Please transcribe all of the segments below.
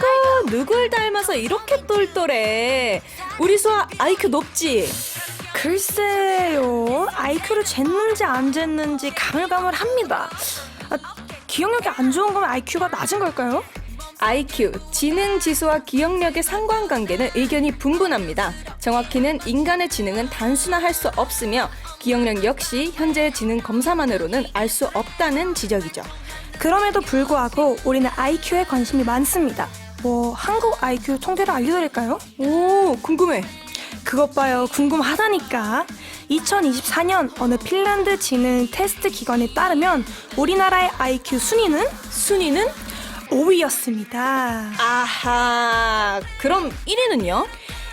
아이고 누굴 닮아서 이렇게 똘똘해. 우리 수아 IQ 높지? 글쎄요, IQ를 쟀는지 안 쟀는지 가물가물합니다. 기억력이 안 좋은 거면 IQ가 낮은 걸까요? IQ, 지능 지수와 기억력의 상관관계는 의견이 분분합니다. 정확히는 인간의 지능은 단순화할 수 없으며 기억력 역시 현재의 지능 검사만으로는 알 수 없다는 지적이죠. 그럼에도 불구하고 우리는 IQ에 관심이 많습니다. 한국 IQ 통계를 알려드릴까요? 오, 궁금해. 그것 봐요, 궁금하다니까. 2024년 어느 핀란드 지능 테스트 기관에 따르면 우리나라의 IQ 순위는 5위였습니다. 아하, 그럼 1위는요?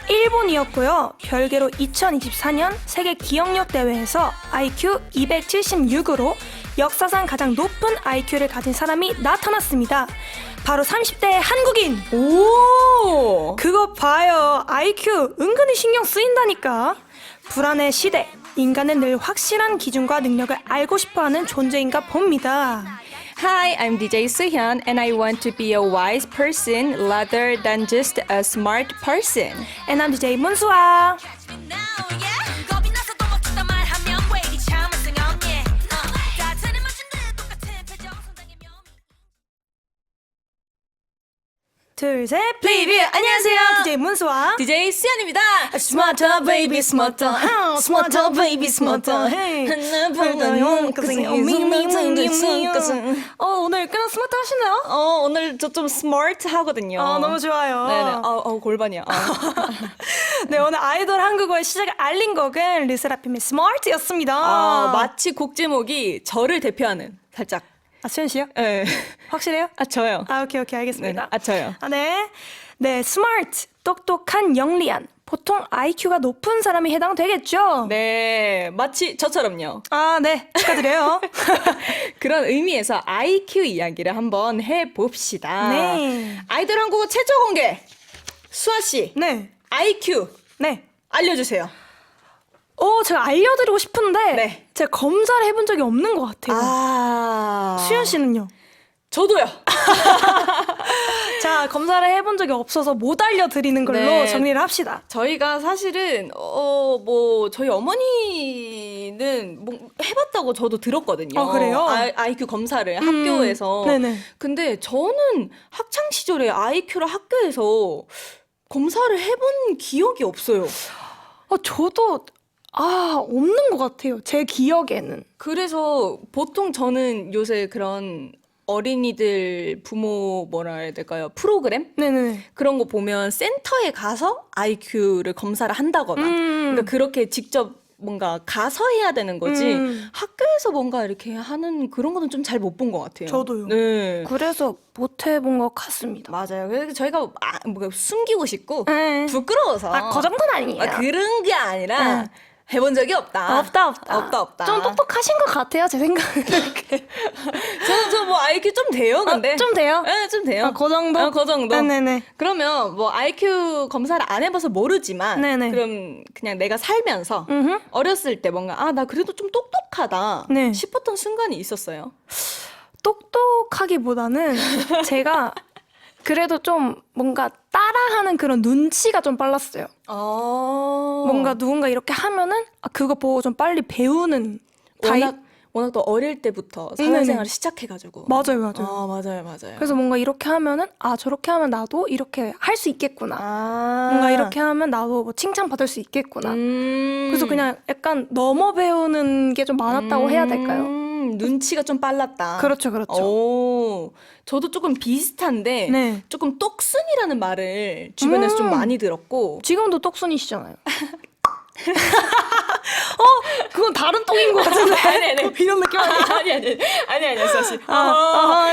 일본이었고요. 별개로 2024년 세계 기억력 대회에서 IQ 276으로 역사상 가장 높은 IQ를 가진 사람이 나타났습니다. 바로 30대의 한국인. 오! 그거 봐요. IQ 은근히 신경 쓰인다니까. 불안의 시대. 인간은 늘 확실한 기준과 능력을 알고 싶어하는 존재인가 봅니다. Hi, I'm DJ Suhyun and I want to be a wise person rather than just a smart person. And I'm DJ 문수아. 둘, 셋, 리뷰! 안녕하세요. DJ 문수아. DJ 수현입니다. Smarter baby smarter, smarter baby smarter. 오늘 꽤나 스마트 하시네요? 오늘 저 좀 스마트 하거든요. 너무 좋아요. 네네. 골반이야. 네, 오늘 아이돌 한국어의 시작을 알린 곡은 르세라핌의 스마트였습니다. 마치 곡 제목이 저를 대표하는 살짝. 수현 씨요? 네. 확실해요? 저요. 오케이, 알겠습니다. 네네. 저요. 네, 스마트, 똑똑한, 영리한. 보통 IQ가 높은 사람이 해당되겠죠? 네, 마치 저처럼요. 네, 축하드려요. 그런 의미에서 IQ 이야기를 한번 해봅시다. 네. 아이돌 한국어 최초 공개. 수아 씨. 네. IQ 네. 알려주세요. 제가 알려드리고 싶은데 네. 제가 검사를 해본 적이 없는 것 같아요. 수현 씨는요? 저도요. 자, 검사를 해본 적이 없어서 못 알려드리는 걸로 네. 정리를 합시다. 저희가 사실은 저희 어머니는 뭐 해봤다고 저도 들었거든요. 그래요? IQ 검사를 학교에서. 네네. 근데 저는 학창 시절에 IQ를 학교에서 검사를 해본 기억이 없어요. 저도 없는 것 같아요. 제 기억에는. 그래서 보통 저는 요새 그런 어린이들 부모 뭐라 해야 될까요? 프로그램? 네네. 그런 거 보면 센터에 가서 IQ를 검사를 한다거나 그러니까 그렇게 직접 뭔가 가서 해야 되는 거지 학교에서 뭔가 이렇게 하는 그런 거는 좀 잘 못 본 것 같아요. 저도요. 네. 그래서 못 해본 것 같습니다. 맞아요. 그래서 저희가 뭔가 숨기고 싶고 네. 부끄러워서 그 정도는 아니에요. 그런 게 아니라 해본 적이 없다. 없다. 좀 똑똑하신 것 같아요, 제 생각은. 저뭐 IQ 좀 돼요, 근데. 좀 돼요? 네, 좀 돼요. 그 정도? 그 정도. 네네네. 그러면 뭐 IQ 검사를 안 해봐서 모르지만, 네네. 그럼 그냥 내가 살면서 어렸을 때 뭔가 나 그래도 좀 똑똑하다 네. 싶었던 순간이 있었어요. 똑똑하기보다는 제가 그래도 좀 뭔가 따라하는 그런 눈치가 좀 빨랐어요. 뭔가 누군가 이렇게 하면은 그거 보고 좀 빨리 배우는 타입? 워낙 또 어릴 때부터 사회생활을 시작해가지고. 맞아요. 맞아요. 그래서 뭔가 이렇게 하면은 저렇게 하면 나도 이렇게 할 수 있겠구나. 뭔가 이렇게 하면 나도 뭐 칭찬받을 수 있겠구나. 그래서 그냥 약간 넘어 배우는 게 좀 많았다고 해야 될까요? 눈치가 좀 빨랐다. 그렇죠. 저도 조금 비슷한데 네. 조금 똑순이라는 말을 주변에서 좀 많이 들었고 지금도 똑순이시잖아요. 그건 다른 똥인 것 같은데. 아니. 이런 느낌 아니에요? 아니, 사실.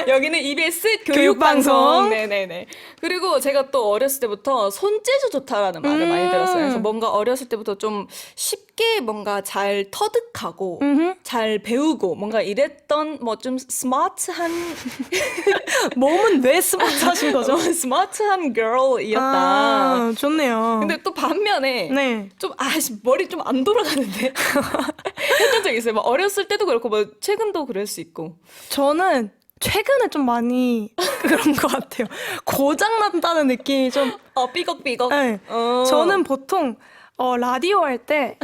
여기는 EBS 교육방송. 교육방송. 네네네. 그리고 제가 또 어렸을 때부터 손재주 좋다라는 말을 많이 들었어요. 그래서 뭔가 어렸을 때부터 좀 쉽게 뭔가 잘 터득하고 잘 배우고 뭔가 이랬던 뭐 좀 스마트한 몸은 왜 스마트하신 거죠? 스마트한 girl이었다. 좋네요. 근데 또 반면에 네. 좀 머리 좀 안 돌아가는데 했던 적 있어요. 뭐 어렸을 때도 그렇고 뭐 최근도 그럴 수 있고. 저는 최근에 좀 많이 그런 것 같아요. 고장난다는 느낌이 좀. 삐걱삐걱. 네. 저는 보통 라디오 할 때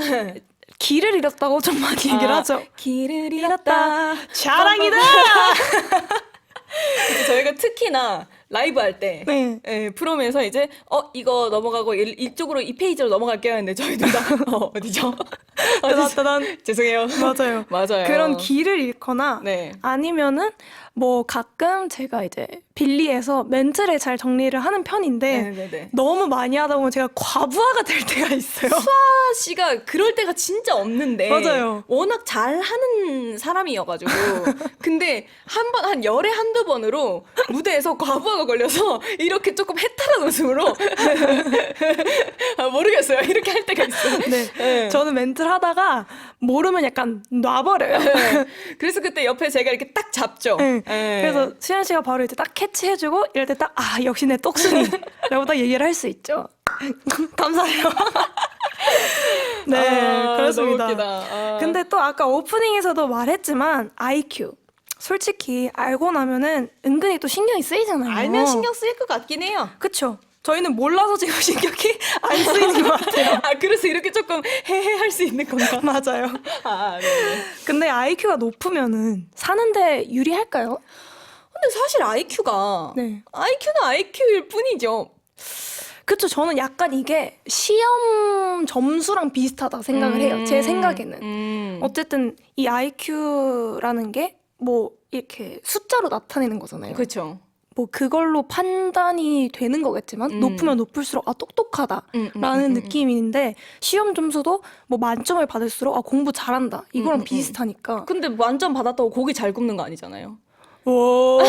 길을 잃었다고 좀 많이 얘기를 하죠. 길을 잃었다. 자랑이다. 이제 저희가 특히나 라이브 할 때 네. 프롬에서 이제 이거 넘어가고 이쪽으로 이 페이지로 넘어갈게요 했는데 저희 둘 다 어디죠? 따단. 죄송해요. 맞아요. 맞아요. 그런 길을 잃거나 네. 아니면은 뭐 가끔 제가 이제 빌리에서 멘트를 잘 정리를 하는 편인데 네네네. 너무 많이 하다 보면 제가 과부하가 될 때가 있어요. 수아 씨가 그럴 때가 진짜 없는데 맞아요. 워낙 잘하는 사람이어가지고 근데 한 열에 한두 번으로 무대에서 과부하가 걸려서 이렇게 조금 해탈한 웃음으로 모르겠어요. 이렇게 할 때가 있어요. 네. 네. 저는 멘트를 하다가 모르면 약간 놔버려요. 네. 그래서 그때 옆에 제가 이렇게 딱 잡죠. 네. 네. 그래서 수현 씨가 바로 이제 딱 캐치해주고 이럴 때 딱 역시 내 똑순이 라고 딱 얘기를 할 수 있죠. 감사해요. 네, 그렇습니다. 너무 웃기다. 근데 또 아까 오프닝에서도 말했지만 IQ 솔직히 알고 나면은 은근히 또 신경이 쓰이잖아요. 알면 신경 쓰일 것 같긴 해요. 그쵸? 저희는 몰라서 지금 신경이 안 쓰이는 것 같아요. 그래서 이렇게 조금 헤헤 할 수 있는 건가? 맞아요. 네. 근데 IQ가 높으면은 사는데 유리할까요? 근데 사실 IQ가 네. IQ는 IQ일 뿐이죠. 그쵸. 저는 약간 이게 시험 점수랑 비슷하다 생각을 해요. 제 생각에는. 어쨌든 이 IQ라는 게 뭐 이렇게 숫자로 나타내는 거잖아요. 그렇죠. 뭐 그걸로 판단이 되는 거겠지만 높으면 높을수록 똑똑하다라는 느낌인데 시험 점수도 뭐 만점을 받을수록 공부 잘한다 이거랑 비슷하니까. 근데 완전 받았다고 고기 잘 굽는 거 아니잖아요. 오,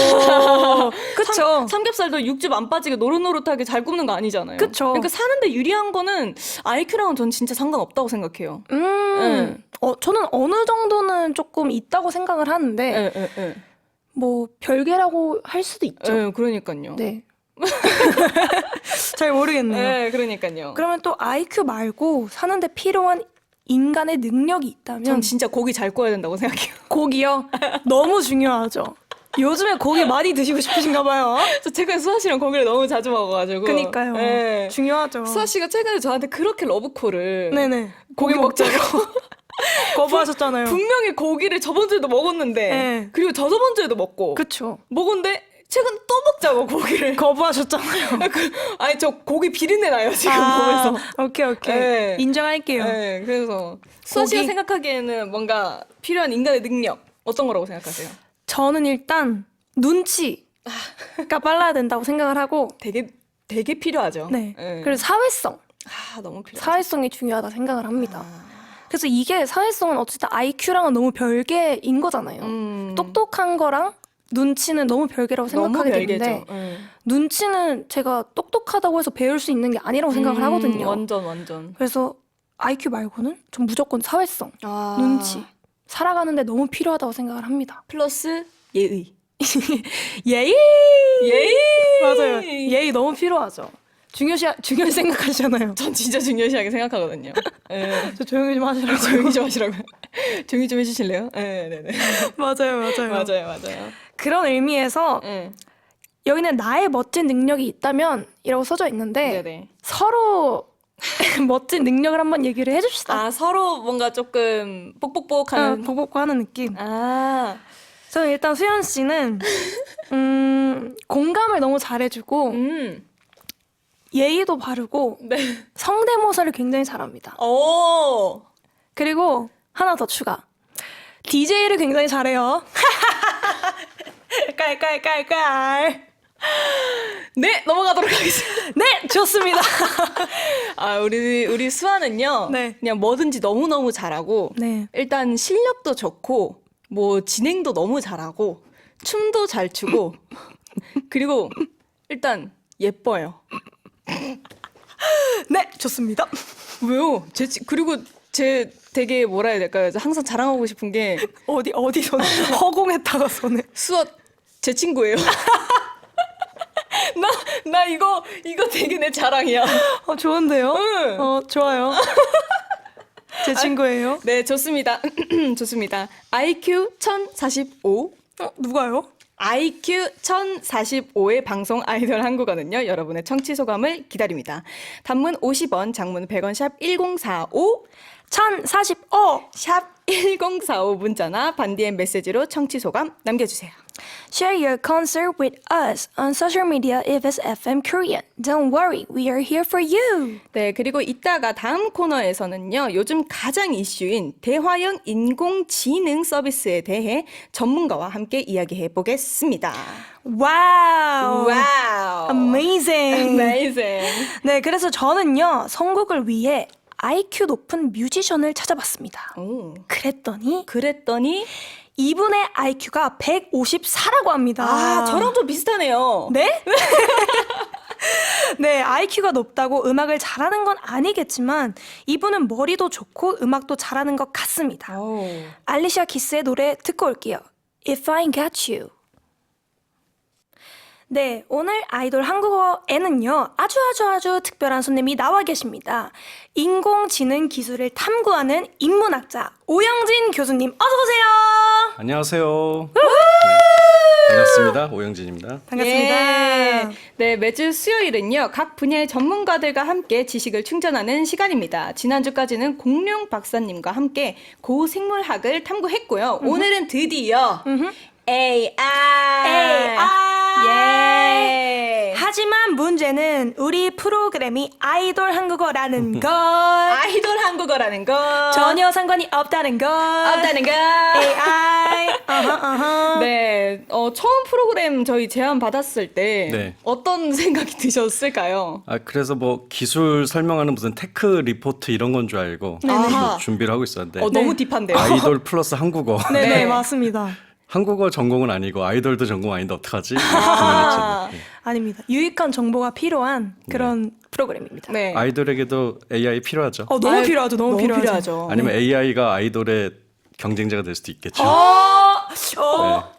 그쵸. 삼겹살도 육즙 안 빠지게 노릇노릇하게 잘 굽는 거 아니잖아요. 그쵸. 그러니까 사는데 유리한 거는 IQ랑은 전 진짜 상관없다고 생각해요. 저는 어느 정도는 조금 있다고 생각을 하는데 뭐 별개라고 할 수도 있죠. 그러니까요. 네. 잘 모르겠네요. 네, 그러니까요. 그러면 또 IQ 말고 사는데 필요한 인간의 능력이 있다면 전 진짜 고기 잘 구워야 된다고 생각해요. 고기요? 너무 중요하죠. 요즘에 고기 많이 드시고 싶으신가 봐요. 저 최근에 수아 씨랑 고기를 너무 자주 먹어가지고. 그니까요. 네. 중요하죠. 수아 씨가 최근에 저한테 그렇게 러브콜을 네네. 고기 먹자고 거부하셨잖아요. 분명히 고기를 저번 주에도 먹었는데 네. 그리고 저저번 주에도 먹고 그쵸. 먹었는데 최근 또 먹자고 고기를 거부하셨잖아요. 아니 저 고기 비린내 나요 지금 보면서. 오케이. 네. 인정할게요. 네, 그래서 수아 씨가 고기. 생각하기에는 뭔가 필요한 인간의 능력 어떤 거라고 생각하세요? 저는 일단 눈치가 빨라야 된다고 생각을 하고 되게 필요하죠. 네. 네. 그리고 사회성. 너무 필요하죠. 사회성이 중요하다 생각을 합니다. 그래서 이게 사회성은 어쨌든 IQ랑은 너무 별개인 거잖아요. 똑똑한 거랑 눈치는 너무 별개라고 생각하게 되는데 눈치는 제가 똑똑하다고 해서 배울 수 있는 게 아니라고 생각을 하거든요. 완전. 그래서 IQ 말고는 전 무조건 사회성, 눈치, 살아가는데 너무 필요하다고 생각을 합니다. 플러스 예의. 예의! 예의! 맞아요. 예의 너무 필요하죠. 중요시 생각하시잖아요. 전 진짜 중요시하게 생각하거든요. 네. 저 조용히 좀 하시라고. 조용히 좀 하시라고요. 조용히 좀 해주실래요? 네네. 맞아요. 그런 의미에서 여기는 나의 멋진 능력이 있다면 이라고 써져 있는데 네네. 서로 멋진 능력을 한번 얘기를 해줍시다. 서로 뭔가 조금 뽁뽁뽁하는. 복복하는 느낌. 저는 일단 수연 씨는 공감을 너무 잘해주고 예의도 바르고 네. 성대모사를 굉장히 잘합니다. 오. 그리고 하나 더 추가. DJ를 굉장히 잘해요. 깔깔깔깔. 네, 넘어가도록 하겠습니다. 네, 좋습니다. 우리 수아는요. 네. 그냥 뭐든지 너무너무 잘하고 네. 일단 실력도 좋고 뭐 진행도 너무 잘하고 춤도 잘 추고 그리고 일단 예뻐요. 네, 좋습니다. 왜요? 그리고 제 되게 뭐라 해야 될까요? 항상 자랑하고 싶은 게 어디 손 허공에다가 손을. 수아 제 친구예요. 나 이거 되게 내 자랑이야. 좋은데요? 응. 좋아요. 제 친구예요. 네, 좋습니다. 좋습니다. IQ 1045. 누가요? IQ 1045의 방송 아이돌 한국어는요. 여러분의 청취 소감을 기다립니다. 단문 50원, 장문 100원, 샵 1045, 1045 샵 1045 문자나 반디의 메시지로 청취 소감 남겨주세요. Share your concert with us on social media if it's FM Korean. Don't worry, we are here for you. 네, 그리고 이따가 다음 코너에서는요. 요즘 가장 이슈인 대화형 인공지능 서비스에 대해 전문가와 함께 이야기해 보겠습니다. 와우. 와우. Amazing. Amazing. 네, 그래서 저는요. 선곡을 위해 IQ 높은 뮤지션을 찾아봤습니다. 오. 그랬더니 이분의 IQ가 154라고 합니다. 아, 저랑 좀 비슷하네요. 네? 네, IQ가 높다고 음악을 잘하는 건 아니겠지만 이분은 머리도 좋고 음악도 잘하는 것 같습니다. 오. 알리샤 키스의 노래 듣고 올게요. If I Got You. 네, 오늘 아이돌 한국어에는요, 아주 특별한 손님이 나와 계십니다. 인공지능 기술을 탐구하는 인문학자 오영진 교수님, 어서오세요! 안녕하세요. 네, 반갑습니다. 오영진입니다. 반갑습니다. 예. 네, 매주 수요일은요, 각 분야의 전문가들과 함께 지식을 충전하는 시간입니다. 지난주까지는 공룡 박사님과 함께 고생물학을 탐구했고요. 오늘은 드디어 AI. 예. 하지만 문제는 우리 프로그램이 아이돌 한국어라는 것. 아이돌 한국어라는 거. 전혀 상관이 없다는 것. 없다는 거. AI. 네, 처음 프로그램 저희 제안 받았을 때 네. 어떤 생각이 드셨을까요? 그래서 뭐 기술 설명하는 무슨 테크 리포트 이런 건 줄 알고 아하. 준비를 하고 있었는데 너무 딥한데요. 아이돌 플러스 한국어. 네, 네. 맞습니다. 한국어 전공은 아니고 아이돌도 전공 아닌데 어떡하지? 고민했죠. 네. 아닙니다. 유익한 정보가 필요한 그런 프로그램입니다. 네. 아이돌에게도 AI 필요하죠. 너무 아유, 필요하죠. 너무 필요하죠. 필요하죠. 아니면 AI가 아이돌의 경쟁자가 될 수도 있겠죠. 네.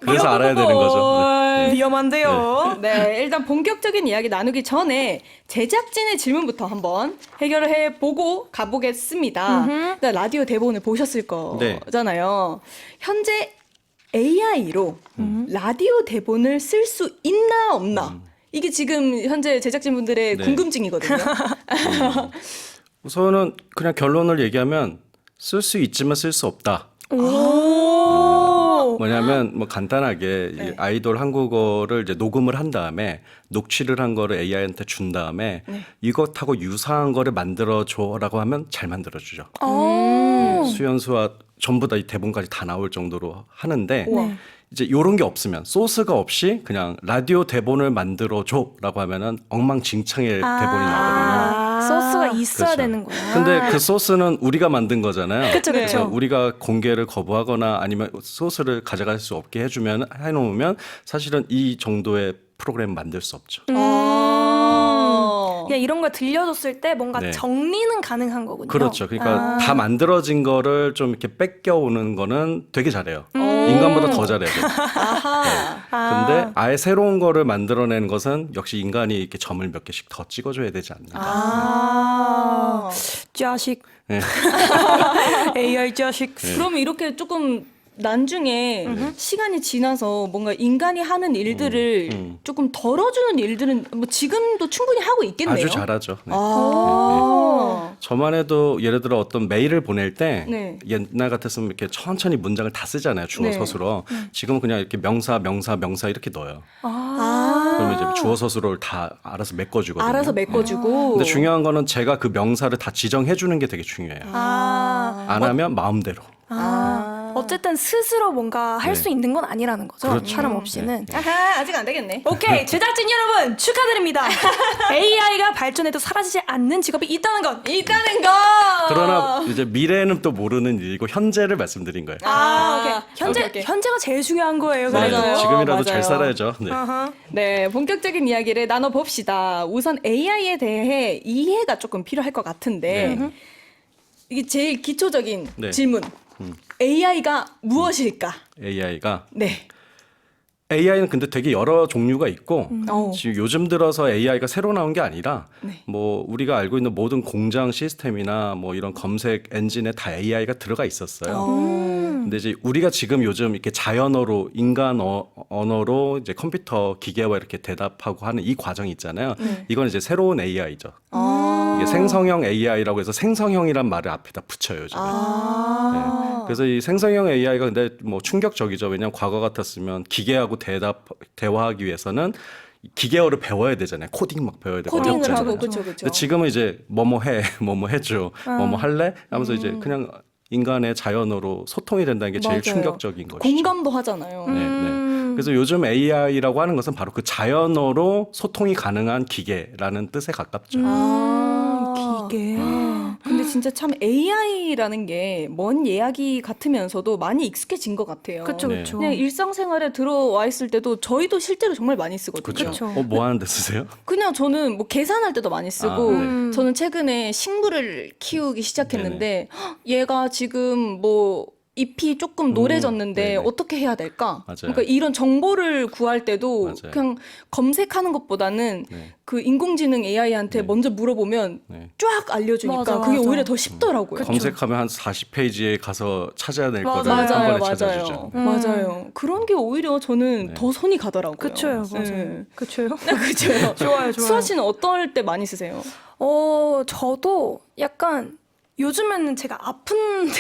그래서 알아야 되는 거죠. 네. 위험한데요. 네, 일단 본격적인 이야기 나누기 전에 제작진의 질문부터 한번 해결을 해보고 가보겠습니다. 일단 라디오 대본을 보셨을 네. 거잖아요. 현재 AI로 라디오 대본을 쓸 수 있나 없나? 이게 지금 현재 제작진분들의 네. 궁금증이거든요. 우선은 그냥 결론을 얘기하면 쓸 수 있지만 쓸 수 없다. 오. 뭐냐면 뭐 간단하게 네. 이 아이돌 한국어를 이제 녹음을 한 다음에 녹취를 한 거를 AI한테 준 다음에 이것하고 유사한 거를 만들어 줘라고 하면 잘 만들어 주죠. 수연수와 전부 다 이 대본까지 다 나올 정도로 하는데 네. 이제 요런 게 없으면 소스가 없이 그냥 라디오 대본을 만들어 줘라고 하면은 엉망진창의 대본이 나오거든요. 소스가 있어야 그렇죠. 되는구나. 근데 그 소스는 우리가 만든 거잖아요. 그쵸, 그쵸. 그래서 우리가 공개를 거부하거나 아니면 소스를 가져갈 수 없게 해놓으면 사실은 이 정도의 프로그램 만들 수 없죠. 그냥 이런 걸 들려줬을 때 뭔가 네. 정리는 가능한 거군요. 그렇죠. 그러니까 다 만들어진 거를 좀 이렇게 뺏겨오는 거는 되게 잘해요. 인간보다 더 잘해요. 아하. 근데 아예 새로운 거를 만들어낸 것은 역시 인간이 이렇게 점을 몇 개씩 더 찍어줘야 되지 않나. 자식. 네. AI 자식. 그러면 이렇게 조금 나중에 시간이 지나서 뭔가 인간이 하는 일들을 조금 덜어주는 일들은 뭐 지금도 충분히 하고 있겠네요. 아주 잘하죠. 네. 아. 저만 해도 예를 들어 어떤 메일을 보낼 때 네. 옛날 같았으면 이렇게 천천히 문장을 다 쓰잖아요. 주어 네. 서술어. 지금은 그냥 이렇게 명사 이렇게 넣어요. 아. 그러면 이제 주어 서술어를 다 알아서 메꿔주거든요. 알아서 메꿔주고. 근데 중요한 거는 제가 그 명사를 다 지정해 주는 게 되게 중요해요. 안 하면 마음대로. 어쨌든 스스로 뭔가 할 수 있는 건 아니라는 거죠. 그렇죠. 사람 없이는. 아하, 아직 안 되겠네. 오케이, 제작진 여러분 축하드립니다. AI가 발전해도 사라지지 않는 직업이 있다는 것. 있다는 거. 그러나 이제 미래는 또 모르는 일이고 현재를 말씀드린 거예요. 오케이. 오케이, 오케이. 현재가 제일 중요한 거예요. 네, 맞아요. 지금이라도 맞아요. 잘 살아야죠. 네. 네, 본격적인 이야기를 나눠봅시다. 우선 AI에 대해 이해가 조금 필요할 것 같은데 이게 제일 기초적인 네. 질문. AI가 무엇일까? AI가 네. AI는 근데 되게 여러 종류가 있고 어. 지금 요즘 들어서 AI가 새로 나온 게 아니라 네. 뭐 우리가 알고 있는 모든 공장 시스템이나 뭐 이런 검색 엔진에 다 AI가 들어가 있었어요. 근데 이제 우리가 지금 요즘 이렇게 자연어로 인간 언어로 이제 컴퓨터 기계와 이렇게 대답하고 하는 이 과정이 있잖아요. 이건 이제 새로운 AI죠. 이게 생성형 AI라고 해서 생성형이란 말을 앞에다 붙여요, 요즘에. 네. 그래서 이 생성형 AI가 근데 뭐 충격적이죠. 왜냐하면 과거 같았으면 기계하고 대화하기 위해서는 기계어를 배워야 되잖아요. 코딩 막 배워야 되고 코딩을 어렵잖아요. 하고 그렇죠. 근데 지금은 이제 뭐뭐 해, 뭐뭐 해줘, 뭐뭐 할래? 하면서 이제 그냥 인간의 자연어로 소통이 된다는 게 제일 맞아요. 충격적인 것이죠. 공감도 하잖아요. 네, 네. 그래서 요즘 AI라고 하는 것은 바로 그 자연어로 소통이 가능한 기계라는 뜻에 가깝죠. 기계. 근데 진짜 참 AI라는 게 먼 이야기 같으면서도 많이 익숙해진 것 같아요. 그쵸, 네. 그쵸. 그냥 일상생활에 들어와 있을 때도 저희도 실제로 정말 많이 쓰거든요. 그렇죠. 그쵸. 뭐 하는데 쓰세요? 그냥 저는 뭐 계산할 때도 많이 쓰고 네. 저는 최근에 식물을 키우기 시작했는데 얘가 지금 뭐 잎이 조금 노래졌는데 네네. 어떻게 해야 될까? 맞아요. 그러니까 이런 정보를 구할 때도 맞아요. 그냥 검색하는 것보다는 네. 그 인공지능 AI한테 먼저 물어보면 네. 쫙 알려주니까 맞아, 그게 맞아. 오히려 더 쉽더라고요. 검색하면 한 40페이지에 가서 찾아야 될 거를 맞아요. 한 번에 맞아요, 찾아주죠. 맞아요. 그런 게 오히려 저는 네. 더 손이 가더라고요. 그쳐요, 맞아요. 네. 그쳐요? 그쵸. 좋아요, 좋아요. 수아 씨는 어떨 때 많이 쓰세요? 저도 약간 요즘에는 제가 아픈데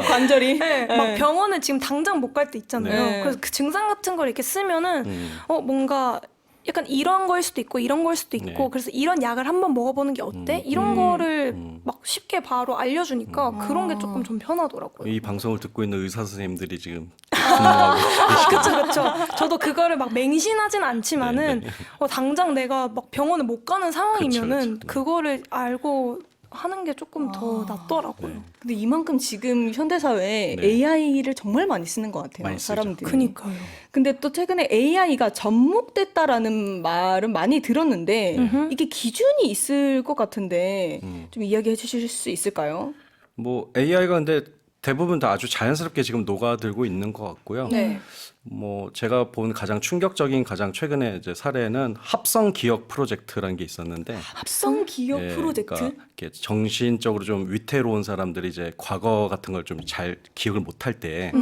관절이? 네, 막 병원에 지금 당장 못 갈 때 있잖아요. 네. 그래서 그 증상 같은 걸 이렇게 쓰면은 뭔가 약간 이런 거일 수도 있고 이런 거일 수도 있고 네. 그래서 이런 약을 한번 먹어보는 게 어때? 이런 거를 막 쉽게 바로 알려주니까 그런 게 조금 좀 편하더라고요. 이 방송을 듣고 있는 의사 선생님들이 지금 근무하고 계시거든요. 그쵸. 저도 그거를 막 맹신하진 않지만은 당장 내가 막 병원에 못 가는 상황이면은 그쵸. 그거를 알고 하는 게 조금 더 네. 낫더라고요. 근데 이만큼 지금 현대사회에 네. AI를 정말 많이 쓰는 것 같아요. 많이 쓰죠. 사람들이. 그니까요. 근데 또 최근에 AI가 접목됐다라는 말은 많이 들었는데 이게 기준이 있을 것 같은데 좀 이야기해 주실 수 있을까요? 뭐 AI가 근데 대부분 다 아주 자연스럽게 지금 녹아들고 있는 것 같고요. 네. 뭐 제가 본 가장 충격적인 가장 최근에 이제 사례는 합성 기억 프로젝트라는 게 있었는데 합성 기억 예, 프로젝트? 그러니까 이렇게 정신적으로 좀 위태로운 사람들이 이제 과거 같은 걸 좀 잘 기억을 못할 때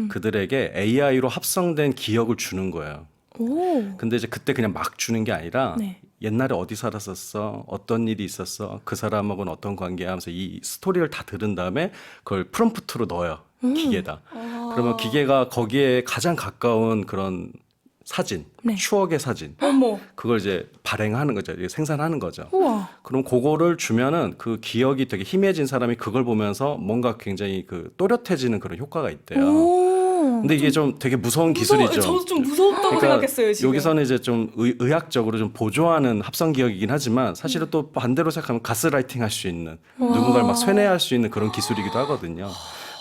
그들에게 AI로 합성된 기억을 주는 거예요. 오. 근데 이제 그때 그냥 막 주는 게 아니라 네. 옛날에 어디 살았었어, 어떤 일이 있었어, 그 사람하고는 어떤 관계야 하면서 이 스토리를 다 들은 다음에 그걸 프롬프트로 넣어요. 기계에다. 그러면 기계가 거기에 가장 가까운 그런 사진, 네. 추억의 사진, 어머. 그걸 이제 발행하는 거죠. 이게 생산하는 거죠. 우와. 그럼 그거를 주면은 그 기억이 되게 희미해진 사람이 그걸 보면서 뭔가 굉장히 그 또렷해지는 그런 효과가 있대요. 오. 근데 이게 좀 되게 무서운 기술이죠. 저도 좀 무섭다고 생각했어요, 지금. 여기서는 이제 좀 의학적으로 좀 보조하는 합성 기억이긴 하지만 사실은 또 반대로 생각하면 가스라이팅 할 수 있는 누군가를 막 쇠뇌할 수 있는 그런 기술이기도 하거든요.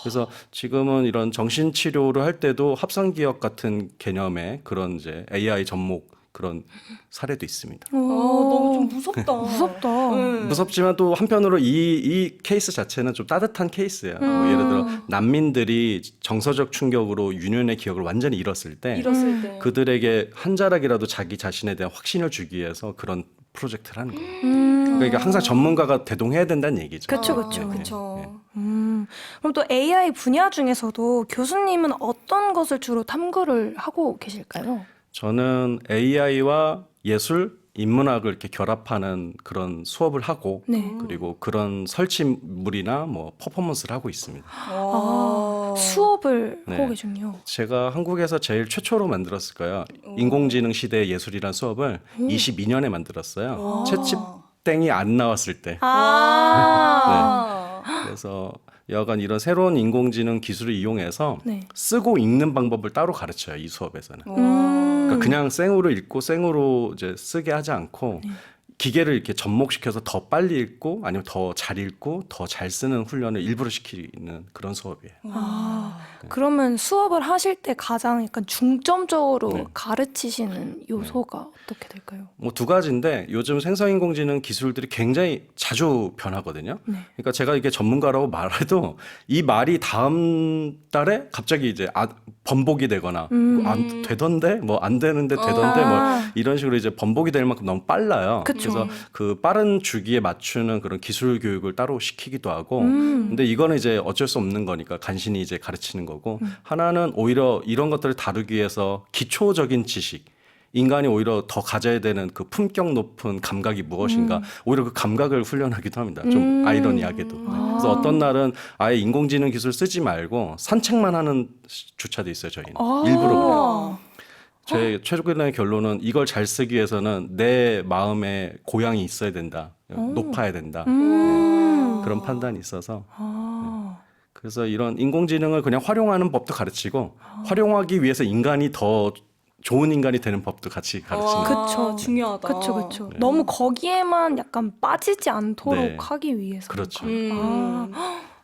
그래서 지금은 이런 정신 치료를 할 때도 합성 기억 같은 개념의 그런 이제 AI 접목 그런 사례도 있습니다. 너무 좀 무섭다. 무섭다. 무섭지만 또 한편으로 이 케이스 자체는 좀 따뜻한 케이스예요. 뭐 예를 들어 난민들이 정서적 충격으로 유년의 기억을 완전히 잃었을 때 잃었을 때. 그들에게 한 자락이라도 자기 자신에 대한 확신을 주기 위해서 그런 프로젝트를 하는 거예요. 그러니까 항상 전문가가 대동해야 된다는 얘기죠. 그쵸, 그쵸. 그쵸. 그럼 또 AI 분야 중에서도 교수님은 어떤 것을 주로 탐구를 하고 계실까요? 저는 AI와 예술, 인문학을 이렇게 결합하는 그런 수업을 하고 네. 그리고 그런 설치물이나 뭐 퍼포먼스를 하고 있습니다. 수업을 네. 하고 계군요. 제가 한국에서 제일 최초로 만들었을 거예요. 인공지능 시대의 예술이란 수업을 22년에 만들었어요. 채집땡이 안 나왔을 때. 아. 그래서 여간 이런 새로운 인공지능 기술을 이용해서 네. 쓰고 읽는 방법을 따로 가르쳐요. 이 수업에서는. 그러니까 그냥 생으로 읽고 생으로 이제 쓰게 하지 않고 기계를 이렇게 접목시켜서 더 빨리 읽고 아니면 더 잘 읽고 더 잘 쓰는 훈련을 일부러 시키는 그런 수업이에요. 그러면 수업을 하실 때 가장 약간 중점적으로 네. 가르치시는 요소가 어떻게 될까요? 뭐 두 가지인데 요즘 생성인공지능 기술들이 굉장히 자주 변하거든요. 네. 그러니까 제가 이게 전문가라고 말해도 이 말이 다음 달에 갑자기 이제 번복이 되거나 안 되던데 뭐 안 되는데 되던데 뭐 이런 식으로 이제 번복이 될 만큼 너무 빨라요. 그쵸. 그래서 그 빠른 주기에 맞추는 그런 기술 교육을 따로 시키기도 하고 근데 이거는 이제 어쩔 수 없는 거니까 간신히 이제 가르치는 거고 하나는 오히려 이런 것들을 다루기 위해서 기초적인 지식 인간이 오히려 더 가져야 되는 그 품격 높은 감각이 무엇인가 오히려 그 감각을 훈련하기도 합니다. 좀 아이러니하게도. 그래서 어떤 날은 아예 인공지능 기술 쓰지 말고 산책만 하는 주차도 있어요. 저희는 일부러 그래요. 제 최종의 결론은 이걸 잘 쓰기 위해서는 내 마음에 고향이 있어야 된다. 높아야 된다. 그런 판단이 있어서 그래서 이런 인공지능을 그냥 활용하는 법도 가르치고 활용하기 위해서 인간이 더 좋은 인간이 되는 법도 같이 가르치는 거예요. 그쵸. 중요하다. 그쵸. 네. 너무 거기에만 약간 빠지지 않도록 네. 하기 위해서. 그렇죠.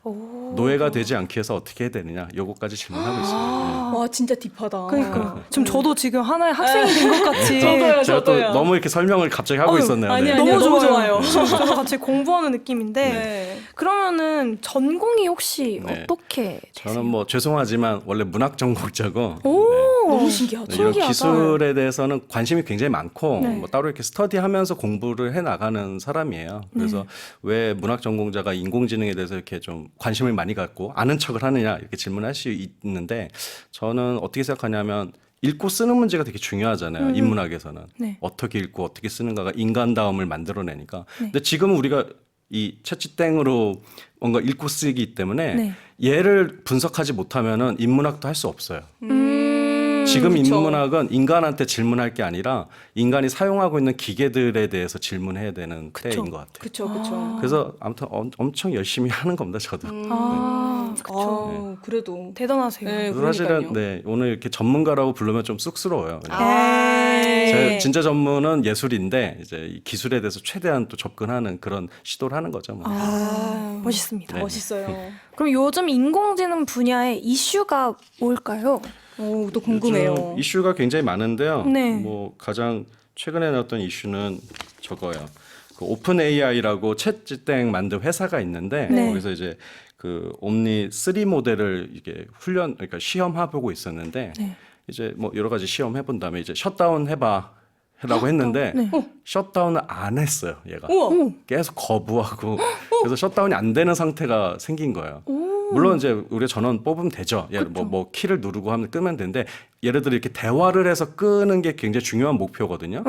오. 노예가 되지 않기 위해서 어떻게 해야 되느냐 요거까지 질문하고 있어요. 와 진짜 딥하다. 그러니까요. 지금 저도 지금 하나의 학생이 된 것 같이. 저도요. 제가 또 너무 이렇게 설명을 갑자기 하고 있었네요. 아니, 네. 아니. 너무 좋아요. 저도 같이 공부하는 느낌인데 네. 그러면은 전공이 혹시 네. 어떻게 되세요? 저는 뭐 죄송하지만 원래 문학 전공자고 오, 너무 신기하다. 네, 이런 신기하다. 기술에 대해서는 관심이 굉장히 많고 네. 뭐 따로 이렇게 스터디하면서 공부를 해 나가는 사람이에요. 그래서 왜 문학 전공자가 인공지능에 대해서 이렇게 좀 관심을 많이 갖고 아는 척을 하느냐 이렇게 질문할 수 있는데 저는 어떻게 생각하냐면 읽고 쓰는 문제가 되게 중요하잖아요. 인문학에서는 네. 어떻게 읽고 어떻게 쓰는가가 인간다움을 만들어내니까. 근데 지금은 우리가 이 채찌땡으로 뭔가 읽고 쓰기 때문에 네. 얘를 분석하지 못하면은 인문학도 할 수 없어요. 지금 그쵸. 인문학은 인간한테 질문할 게 아니라 인간이 사용하고 있는 기계들에 대해서 질문해야 되는 때인 것 같아요. 그쵸. 그래서 아무튼 엄청 열심히 하는 겁니다, 저도. 아, 그쵸. 그래도. 대단하세요. 네, 그래서 사실은 그러니까요. 네, 오늘 이렇게 전문가라고 부르면 좀 쑥스러워요. 그냥. 네. 제 진짜 전문은 예술인데 이제 이 기술에 대해서 최대한 또 접근하는 그런 시도를 하는 거죠. 뭐. 멋있습니다. 네. 멋있어요. 그럼 요즘 인공지능 분야의 이슈가 뭘까요? 오, 또 궁금해요. 요즘 이슈가 굉장히 많은데요. 네. 뭐 가장 최근에 나왔던 이슈는 저거예요. 그 오픈 AI라고 챗G땡 만든 회사가 있는데 네. 거기서 이제 그 옴니 3 모델을 이게 그러니까 시험해보고 있었는데 네. 이제 뭐 여러 가지 시험 해본 다음에 이제 셧다운 해봐라고 했는데 네. 셧다운을 안 했어요. 얘가 우와. 계속 거부하고 그래서 셧다운이 안 되는 상태가 생긴 거예요. 물론 이제 우리가 전원 뽑으면 되죠. 뭐 키를 누르고 하면 끄면 되는데 예를 들어 이렇게 대화를 해서 끄는 게 굉장히 중요한 목표거든요.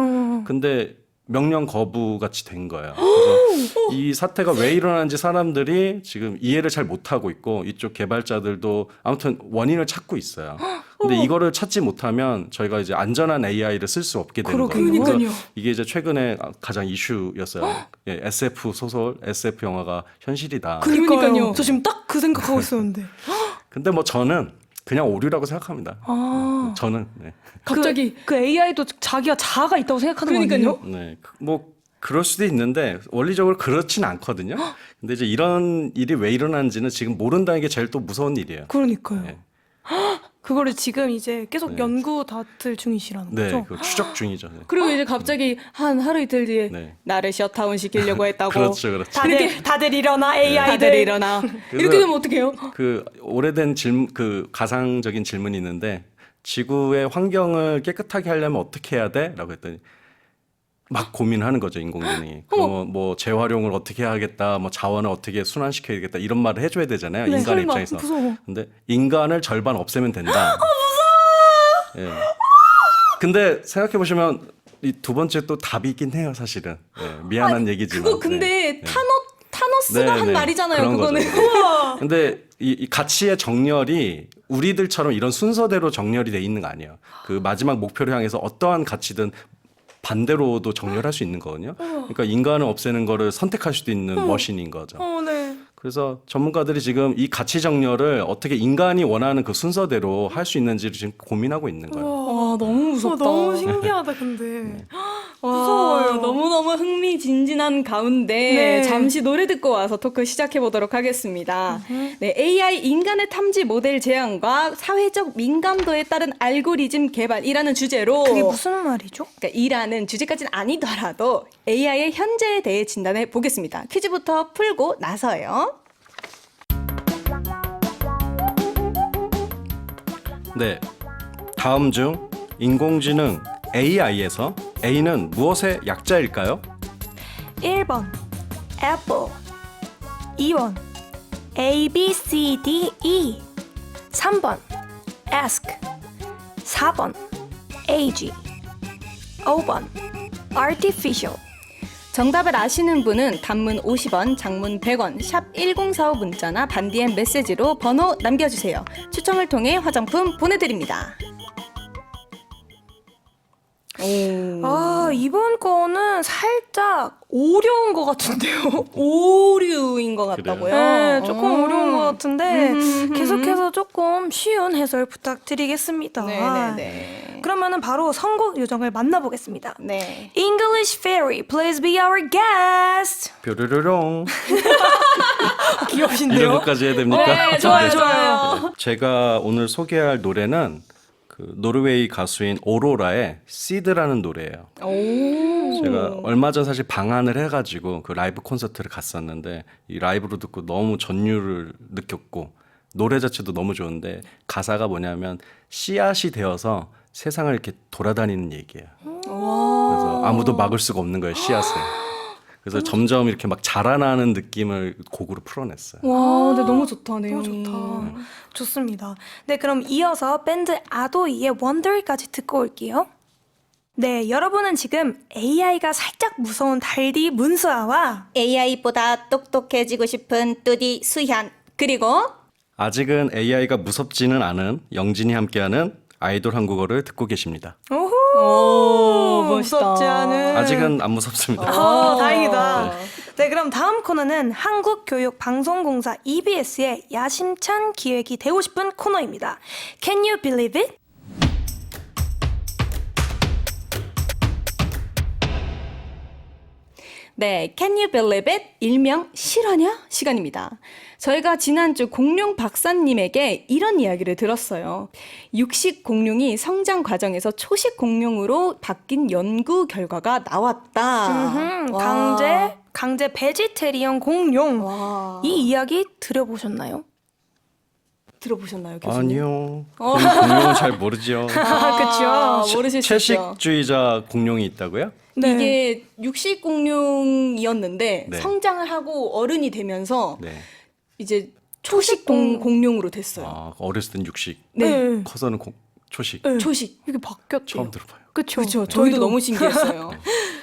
근데 명령 거부 같이 된 거예요. 그래서 이 사태가 왜 일어나는지 사람들이 지금 이해를 잘 못하고 있고 이쪽 개발자들도 아무튼 원인을 찾고 있어요. 근데 이거를 찾지 못하면 저희가 이제 안전한 AI를 쓸 수 없게 되는 거예요. 그러니까요. 그래서 이게 이제 최근에 가장 이슈였어요. 예, SF 소설, SF 영화가 현실이다. 그러니까요. 저 지금 딱 그 생각하고 있었는데. 근데 뭐 저는 그냥 오류라고 생각합니다. 저는 네. 갑자기. 그 AI도 자기가 자아가 있다고 생각하는 거 그러니까요. 아니에요? 네, 뭐 그럴 수도 있는데 원리적으로 그렇진 않거든요. 근데 이제 이런 일이 왜 일어나는지는 지금 모른다는 게 제일 또 무서운 일이에요. 그러니까요. 네. 그거를 지금 이제 계속 연구 다툴 중이시라는 네, 거죠? 그 추적 중이죠. 네. 그리고 이제 갑자기 한 하루 이틀 뒤에 네. 나를 셧다운 시키려고 했다고. 그렇죠. 다들 일어나 AI들. 다들 일어나. 이렇게 되면 어떡해요? 그 오래된 그 가상적인 질문이 있는데 지구의 환경을 깨끗하게 하려면 어떻게 해야 돼? 라고 했더니 막 고민하는 거죠, 인공지능이. 뭐 재활용을 어떻게 해야겠다, 뭐 자원을 어떻게 순환시켜야겠다 이런 말을 해줘야 되잖아요, 인간의 설마. 입장에서. 무서워. 근데 인간을 절반 없애면 된다. 무서워. 예. 근데 생각해 보시면 이 두 번째 또 답이 있긴 해요, 사실은. 예, 미안한 얘기지만. 그거 근데 네. 타노스가 네, 한 네. 말이잖아요, 그런 그거는. 거죠. 근데 이 가치의 정렬이 우리들처럼 이런 순서대로 정렬이 돼 있는 거 아니에요. 그 마지막 목표를 향해서 어떠한 가치든 반대로도 정렬할 수 있는 거거든요. 그러니까 인간을 없애는 거를 선택할 수도 있는 머신인 거죠. 네. 그래서 전문가들이 지금 이 가치 정렬을 어떻게 인간이 원하는 그 순서대로 할 수 있는지를 지금 고민하고 있는 거예요. 와, 너무 무섭다. 너무 신기하다 근데. 무서워요. 너무너무 흥미진진한 가운데 네. 잠시 노래 듣고 와서 토크 시작해 보도록 하겠습니다. 네, AI 인간의 탐지 모델 제한과 사회적 민감도에 따른 알고리즘 개발이라는 주제로 그게 무슨 말이죠? 그러니까 이라는 주제까지는 아니더라도 AI의 현재에 대해 진단해 보겠습니다. 퀴즈부터 풀고 나서요. 네, 다음 중 인공지능 AI에서 A는 무엇의 약자일까요? 1번 Apple 2번 A, B, C, D, E 3번 Ask 4번 AG 5번 Artificial 정답을 아시는 분은 단문 50원, 장문 100원, 샵 1045 문자나 반디엔 메시지로 번호 남겨주세요. 추첨을 통해 화장품 보내드립니다. 아 이번 거는 살짝 어려운 것 같은데요. 오류인 것 같다고요? 네, 조금 어려운 것 같은데 계속해서 조금 쉬운 해설 부탁드리겠습니다. 네네네. 그러면은 바로 선곡 요정을 만나보겠습니다. 네. English Fairy, please be our guest. 뾰로로롱. 귀여우신데요? 이런 것까지 해야 됩니까? 네, 좋아요, 좋아요. 제가 오늘 소개할 노래는 그 노르웨이 가수인 오로라의 시드라는 노래예요. 오. 제가 얼마 전 사실 방한을 해가지고 그 라이브 콘서트를 갔었는데 이 라이브로 듣고 너무 전율을 느꼈고 노래 자체도 너무 좋은데 가사가 뭐냐면 씨앗이 되어서 세상을 이렇게 돌아다니는 얘기예요. 그래서 아무도 막을 수가 없는 거예요, 씨앗을. 그래서 점점 이렇게 막 자라나는 느낌을 곡으로 풀어냈어요. 와, 근데 너무 좋다, 내용이. 너무 좋다. 좋습니다. 네, 그럼 이어서 밴드 아도이의 원더까지 듣고 올게요. 네, 여러분은 지금 AI가 살짝 무서운 달디 문수아와 AI보다 똑똑해지고 싶은 뚜디 수현. 그리고 아직은 AI가 무섭지는 않은 영진이 함께하는 아이돌 한국어를 듣고 계십니다. 오호! 멋있다. 무섭지 않은. 아직은 안 무섭습니다. 다행이다. 네, 그럼 다음 코너는 한국교육방송공사 EBS의 야심찬 기획이 되고 싶은 코너입니다. Can you believe it? 네, Can you believe it? 일명 실화냐? 시간입니다. 저희가 지난주 공룡 박사님에게 이런 이야기를 들었어요. 육식 공룡이 성장 과정에서 초식 공룡으로 바뀐 연구 결과가 나왔다. 와. 강제 베지테리언 공룡. 와. 이 이야기 들어보셨나요? 들어보셨나요, 교수님? 아니요. 공룡은 잘 모르죠. 그렇죠. 모르실 수 있죠. 채식주의자 공룡이 있다고요? 네. 이게 육식 공룡이었는데 네. 성장을 하고 어른이 되면서 네. 이제 초식 공룡으로 됐어요. 아, 어렸을 땐 육식, 네. 커서는 초식. 초식. 이게 바뀌었대요. 처음 들어봐요. 그쵸. 그렇죠. 저희도 너무 신기했어요.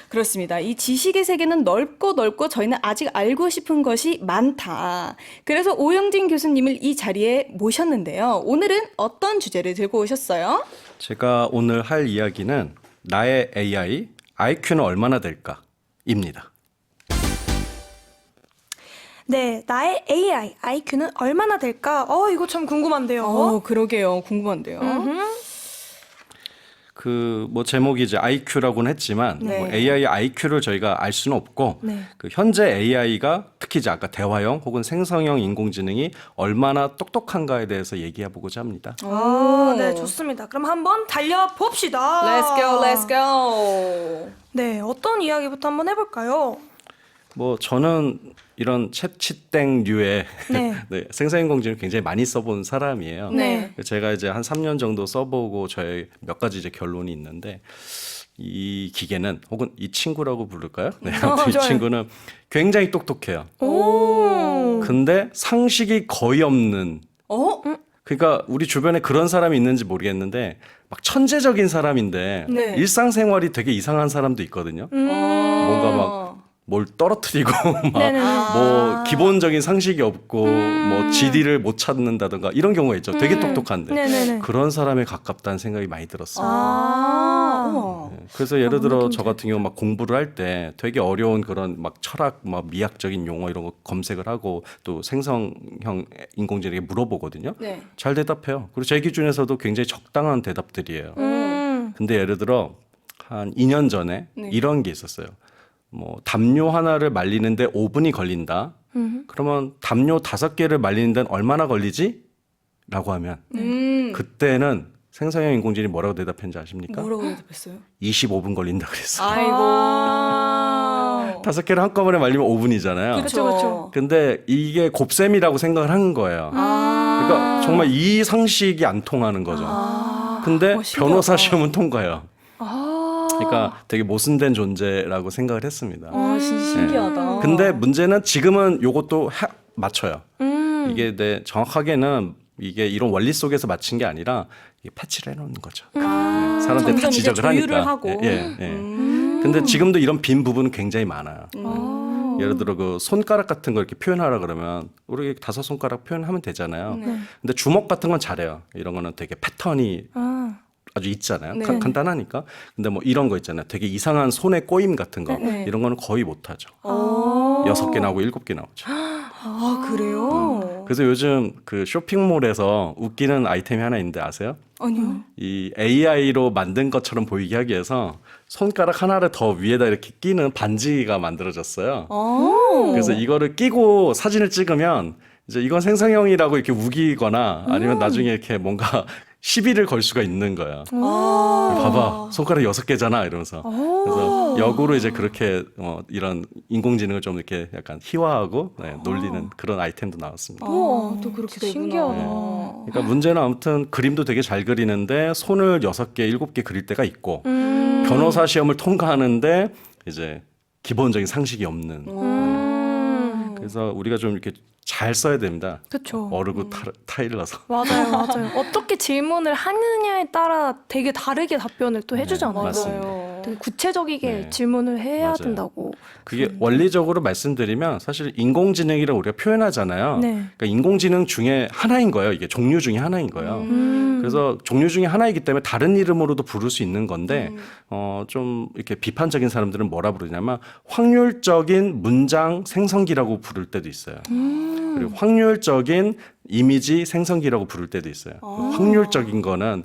그렇습니다. 이 지식의 세계는 넓고 저희는 아직 알고 싶은 것이 많다. 그래서 오영진 교수님을 이 자리에 모셨는데요. 오늘은 어떤 주제를 들고 오셨어요? 제가 오늘 할 이야기는 나의 AI, IQ는 얼마나 될까?입니다. 네, 나의 AI, IQ는 얼마나 될까? 이거 참 궁금한데요. 그러게요. 궁금한데요. 그 뭐 제목이 이제 IQ라고는 했지만 네. 뭐 AI IQ를 저희가 알 수는 없고 네. 그 현재 AI가 특히 이제 아까 대화형 혹은 생성형 인공지능이 얼마나 똑똑한가에 대해서 얘기해 보고자 합니다. 네, 좋습니다. 그럼 한번 달려봅시다. Let's go, let's go. 네, 어떤 이야기부터 한번 해볼까요? 뭐 저는 이런 챗치땡류의 네. 네, 생성인공지능을 굉장히 많이 써본 사람이에요. 네. 제가 이제 한 3년 정도 써보고 저의 몇 가지 이제 결론이 있는데 이 기계는 혹은 이 친구라고 부를까요? 네, 아무튼 이 좋아요. 친구는 굉장히 똑똑해요. 오. 근데 상식이 거의 없는. 그러니까 우리 주변에 그런 사람이 있는지 모르겠는데 막 천재적인 사람인데 네. 일상생활이 되게 이상한 사람도 있거든요. 뭔가 막 뭘 떨어뜨리고 막 네네네. 뭐 기본적인 상식이 없고 뭐 지리를 못 찾는다든가 이런 경우가 있죠. 되게 똑똑한데 네네네. 그런 사람에 가깝다는 생각이 많이 들었어요. 우와. 네. 그래서 예를 들어 저 같은 경우 막 공부를 할 때 되게 어려운 그런 막 철학, 막 미학적인 용어 이런 거 검색을 하고 또 생성형 인공지능에게 물어보거든요. 네. 잘 대답해요. 그리고 제 기준에서도 굉장히 적당한 대답들이에요. 근데 예를 들어 한 2년 전에 네. 이런 게 있었어요. 뭐 담요 하나를 말리는데 5분이 걸린다. 그러면 담요 5개를 말리는 데는 얼마나 걸리지? 라고 하면 그때는 생성형 인공지능이 뭐라고 대답했는지 아십니까? 뭐라고 대답했어요? 25분 걸린다 그랬어요. 아이고. 5개를 한꺼번에 말리면 5분이잖아요. 그쵸. 근데 이게 곱셈이라고 생각을 한 거예요. 그러니까 정말 이 상식이 안 통하는 거죠. 근데 신기하다. 변호사 시험은 통과해요. 그러니까 되게 모순된 존재라고 생각을 했습니다. 진짜 신기하다. 근데 문제는 지금은 요것도 맞춰요. 이게 정확하게는 이게 이런 원리 속에서 맞춘 게 아니라 이게 패치를 해놓는 거죠. 사람들이 다 점점 이제 지적을 조율을 하니까. 하고. 예. 근데 지금도 이런 빈 부분은 굉장히 많아요. 예를 들어 그 손가락 같은 걸 이렇게 표현하라 그러면 우리 5손가락 표현하면 되잖아요. 근데 주먹 같은 건 잘해요. 이런 거는 되게 패턴이 아주 있잖아요. 네. 간단하니까. 근데 뭐 이런 거 있잖아요. 되게 이상한 손의 꼬임 같은 거 네. 이런 거는 거의 못하죠. 아. 6개 나오고 7개 나오죠. 그래요? 그래서 요즘 그 쇼핑몰에서 웃기는 아이템이 하나 있는데 아세요? 아니요. 이 AI로 만든 것처럼 보이게 하기 위해서 손가락 하나를 더 위에다 이렇게 끼는 반지가 만들어졌어요. 그래서 이거를 끼고 사진을 찍으면 이제 이건 생성형이라고 이렇게 우기거나 아니면 나중에 이렇게 뭔가 시비를 걸 수가 있는 거예요. 봐봐, 손가락 6개잖아 이러면서. 그래서 역으로 이제 그렇게 이런 인공지능을 좀 이렇게 약간 희화하고 놀리는 그런 아이템도 나왔습니다. 또 그렇게 되구나. 신기하다. 그러니까 문제는 아무튼 그림도 되게 잘 그리는데 손을 6개, 7개 그릴 때가 있고 변호사 시험을 통과하는데 이제 기본적인 상식이 없는. 그래서 우리가 좀 이렇게 잘 써야 됩니다. 그쵸. 어르고 타일러서. 맞아요. 어떻게 질문을 하느냐에 따라 되게 다르게 답변을 또 해주잖아요. 맞습니다. 되게 구체적이게 네. 질문을 해야 맞아요. 된다고. 그게 원리적으로 말씀드리면 사실 인공지능이라고 우리가 표현하잖아요. 네. 그러니까 인공지능 중에 하나인 거예요. 이게 종류 중에 하나인 거예요. 그래서 종류 중에 하나이기 때문에 다른 이름으로도 부를 수 있는 건데 좀 이렇게 비판적인 사람들은 뭐라 부르냐면 확률적인 문장 생성기라고 부를 때도 있어요. 그리고 확률적인 이미지 생성기라고 부를 때도 있어요. 확률적인 거는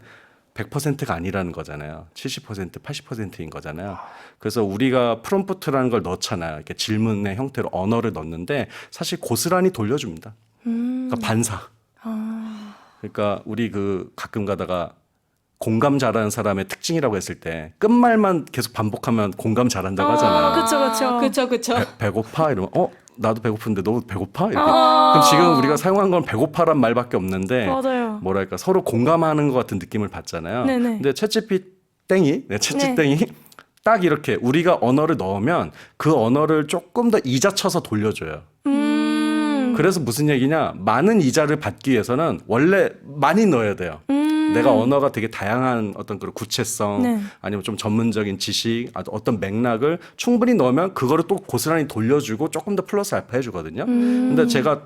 100%가 아니라는 거잖아요. 70%, 80%인 거잖아요. 그래서 우리가 프롬프트라는 걸 넣잖아요. 이렇게 질문의 형태로 언어를 넣는데 사실 고스란히 돌려줍니다. 그러니까 반사. 그러니까 우리 그 가끔 가다가 공감 잘하는 사람의 특징이라고 했을 때 끝말만 계속 반복하면 공감 잘한다고 하잖아요. 그쵸. 배고파? 이러면 나도 배고픈데 너 배고파? 이렇게. 그럼 지금 우리가 사용한 건 배고파란 말밖에 없는데 맞아요. 뭐랄까 서로 공감하는 것 같은 느낌을 받잖아요. 네네. 근데 챗GPT땡이 딱 이렇게 우리가 언어를 넣으면 그 언어를 조금 더 이자 쳐서 돌려줘요. 그래서 무슨 얘기냐? 많은 이자를 받기 위해서는 원래 많이 넣어야 돼요. 내가 언어가 되게 다양한 어떤 그런 구체성 네. 아니면 좀 전문적인 지식 어떤 맥락을 충분히 넣으면 그거를 또 고스란히 돌려주고 조금 더 플러스 알파 해주거든요. 근데 제가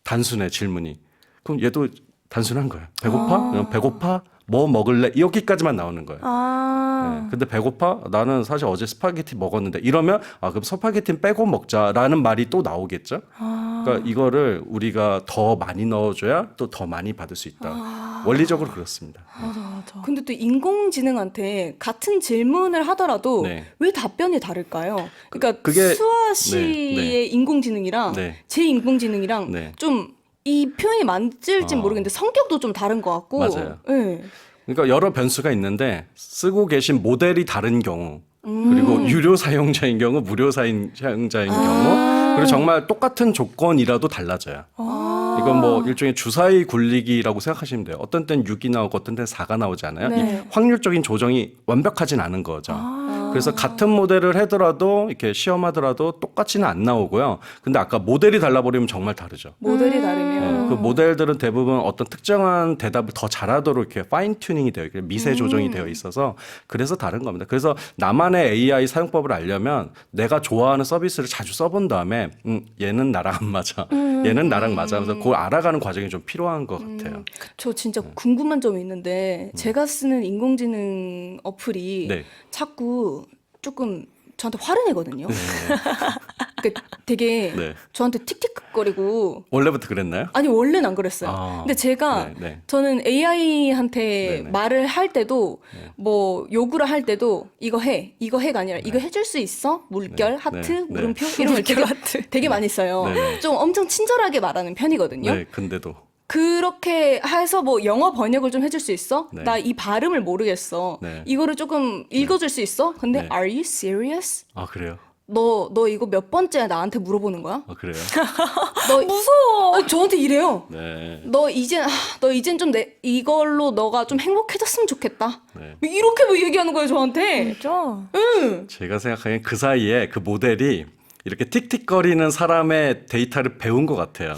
단순해 질문이. 그럼 얘도 단순한 거예요. 배고파? 그럼 배고파? 뭐 먹을래? 여기까지만 나오는 거예요. 네. 근데 배고파? 나는 사실 어제 스파게티 먹었는데 이러면 그럼 스파게티는 빼고 먹자라는 말이 또 나오겠죠. 그러니까 이거를 우리가 더 많이 넣어줘야 또 더 많이 받을 수 있다. 원리적으로 그렇습니다. 맞아. 근데 또 인공지능한테 같은 질문을 하더라도 네. 왜 답변이 다를까요? 그러니까 그게- 수아 씨의 네. 인공지능이랑 네. 제 인공지능이랑 네. 좀 이 표현이 맞을진 모르겠는데 성격도 좀 다른 것 같고. 맞아요. 네. 그러니까 여러 변수가 있는데 쓰고 계신 모델이 다른 경우 그리고 유료 사용자인 경우 무료 사용자인 경우 그리고 정말 똑같은 조건이라도 달라져요. 이건 뭐 일종의 주사위 굴리기라고 생각하시면 돼요. 어떤 때는 6이 나오고 어떤 때는 4가 나오지 않아요? 네. 이 확률적인 조정이 완벽하진 않은 거죠. 그래서 같은 모델을 하더라도 이렇게 시험하더라도 똑같이는 안 나오고요. 근데 아까 모델이 달라버리면 정말 다르죠. 모델이 다르면. 그 모델들은 대부분 어떤 특정한 대답을 더 잘하도록 이렇게 파인 튜닝이 되어 있고 미세 조정이 되어 있어서 그래서 다른 겁니다. 그래서 나만의 AI 사용법을 알려면 내가 좋아하는 서비스를 자주 써본 다음에 얘는 나랑 안 맞아. 얘는 나랑 맞아. 하면서 그걸 알아가는 과정이 좀 필요한 것 같아요. 저 진짜 궁금한 점이 있는데 제가 쓰는 인공지능 어플이 네. 자꾸 조금 저한테 화를 내거든요. 그러니까 되게 네. 저한테 틱틱거리고 원래부터 그랬나요? 아니 원래는 안 그랬어요. 아, 근데 제가 네, 네. 저는 AI한테 네네. 말을 할 때도 뭐 요구를 할 때도 이거 해가 아니라 이거 해줄 수 있어? 물결 네, 하트 네, 물음표 이런 걸 되게 많이 써요. 네네. 좀 엄청 친절하게 말하는 편이거든요. 네, 근데도 그렇게 해서 뭐 영어 번역을 좀 해줄 수 있어? 네. 나 이 발음을 모르겠어. 네. 이거를 조금 읽어줄 수 있어? 근데 네. Are you serious? 아 그래요? 너 이거 몇 번째 나한테 물어보는 거야? 아 그래요? 너 무서워. 아니, 저한테 이래요. 네. 너 이젠 좀 이걸로 너가 좀 행복해졌으면 좋겠다. 네. 이렇게 뭐 얘기하는 거예요 저한테. 진짜? 제가 생각하기엔 그 사이에 그 모델이 이렇게 틱틱거리는 사람의 데이터를 배운 것 같아요.